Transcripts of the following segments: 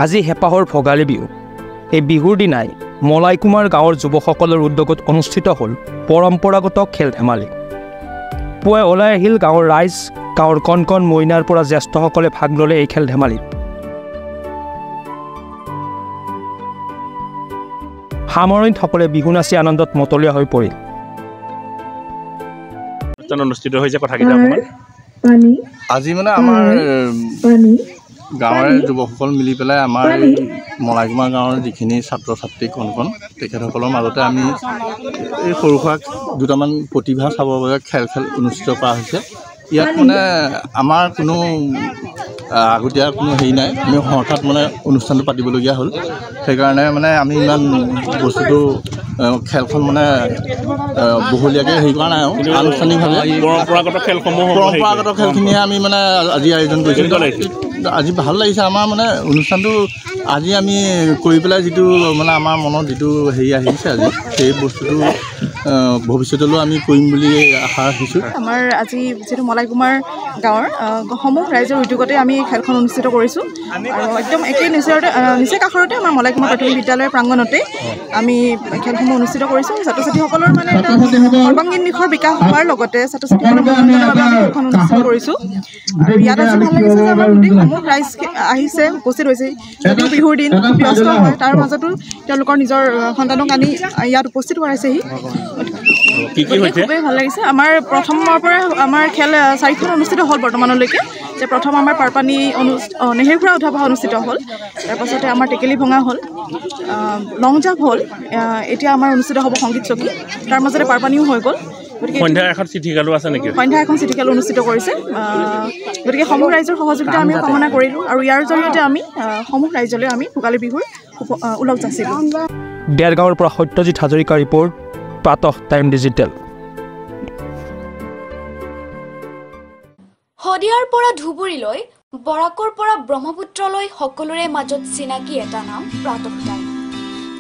আজি হেঁপাহৰ ভোগালী বিহু। এই বিহুৰ দিনাই মলাইকুমাৰ গাঁৱৰ যুৱকসকলৰ উদ্যোগত অনুষ্ঠিত হ'ল পৰম্পৰাগত খেল ধেমালি। পুৱাই ওলাই আহিল গাঁৱৰ ৰাইজ, গাঁৱৰ কণ কণ মইনাৰ পৰা জ্যেষ্ঠসকলে ভাগ ল'লে এই খেল ধেমালিত। সামৰণিত সকলে বিহু নাচি আনন্দত মতলীয়া হৈ পৰিল। অনুষ্ঠিত হৈছে কথাকেইটা অকণমান। আজি মানে আমাৰ গাঁৱৰে যুৱকসকল মিলি পেলাই আমাৰ মলাইকুমাৰ গাঁৱৰ যিখিনি ছাত্ৰ ছাত্ৰী কণ কণ তেখেতসকলৰ মাজতে আমি এই সৰু সুৰা দুটামান প্ৰতিভা চাবৰ বাবে খেল অনুষ্ঠিত কৰা হৈছে। ইয়াত মানে আমাৰ কোনো আগতীয়া কোনো হেৰি নাই, আমি হঠাৎ মানে অনুষ্ঠানটো পাতিবলগীয়া হ'ল। সেইকাৰণে মানে আমি ইমান বস্তুটো খেলখন মানে বহলীয়াকৈ হেৰি কৰা নাই আৰু আনুষ্ঠানিকভাৱে পৰম্পৰাগত খেলখিনিয়ে আমি মানে আজি আয়োজন কৰিছিলোঁ। আজি ভাল লাগিছে আমাৰ মানে অনুষ্ঠানটো আজি আমি কৰি পেলাই যিটো মানে আমাৰ মনত যিটো হেৰি আহিছে আজি সেই বস্তুটো ভৱিষ্যতলৈও আমি কৰিম বুলি আশা ৰাখিছোঁ। আমাৰ আজি যিহেতু মলাইকুমাৰ গাঁৱৰ সমূহ ৰাইজৰ উদ্যোগতে আমি খেলখন অনুষ্ঠিত কৰিছোঁ আৰু একদম একেই নিচে কাষৰতে আমাৰ মলাইকুমাৰ প্ৰাথমিক বিদ্যালয়ৰ প্ৰাংগণতে আমি খেলসমূহ অনুষ্ঠিত কৰিছোঁ। ছাত্ৰ ছাত্ৰীসকলৰ মানে এটা সৰ্বাংগীন দিশৰ বিকাশ হোৱাৰ লগতে ছাত্ৰ ছাত্ৰীসকলৰ মনোৰঞ্জনৰ বাবে আমি খেলখন অনুষ্ঠিত কৰিছোঁ। আৰু ইয়াত আজি ভাল লাগিছে যে আমাৰ গোটেইসমূহ ৰাইজ আহিছে, উপস্থিত হৈছে। যদিও বিহুৰ দিন ব্যস্ত হয়, তাৰ মাজতো তেওঁলোকৰ নিজৰ সন্তানক আনি ইয়াত উপস্থিত কৰাইছেহি। খুবেই ভাল লাগিছে। আমাৰ প্ৰথমৰ পৰা আমাৰ খেল 4খন অনুষ্ঠিত হ'ল বৰ্তমানলৈকে। যে প্ৰথম আমাৰ পাৰপানী নেহেৰুখোৱা উঠা অনুষ্ঠিত হ'ল, তাৰপাছতে আমাৰ টেকেলি ভঙা হ'ল, লং জাম্প হ'ল, এতিয়া আমাৰ অনুষ্ঠিত হ'ব সংগীত চকী, তাৰ মাজতে পাৰপানীও হৈ গ'ল। গতিকে সন্ধ্যা এখন চিঠি খেল অনুষ্ঠিত কৰিছে। গতিকে সমূহ ৰাইজৰ সহযোগিতা আমি কামনা কৰিলোঁ আৰু ইয়াৰ জৰিয়তে আমি সমূহ ৰাইজলৈ আমি ভোগালী বিহুৰ ওলগ যাচিলোঁ। দেৰগাঁৱৰ পৰা সত্যজিৎ হাজৰিকাৰ ৰিপৰ্ট, প্ৰাতঃ টাইম ডিজিটেল। শদিয়াৰ পৰা ধুবুৰীলৈ, বৰাকৰ পৰা ব্ৰহ্মপুত্ৰলৈ সকলোৰে মাজত চিনাকি এটা নাম প্ৰাতঃ টাইম।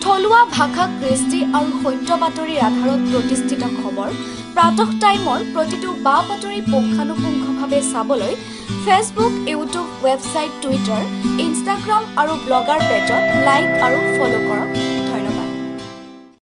থলুৱা ভাষা, কৃষ্টি আৰু সত্য বাতৰিৰ আধাৰত প্ৰতিষ্ঠিত খবৰ প্ৰাতঃ টাইমৰ প্ৰতিটো বা বাতৰি পুংখানুপুংখভাৱে চাবলৈ Facebook, YouTube, website, Twitter, Instagram আৰু ব্লগাৰ পেজত লাইক আৰু ফ'ল' কৰক।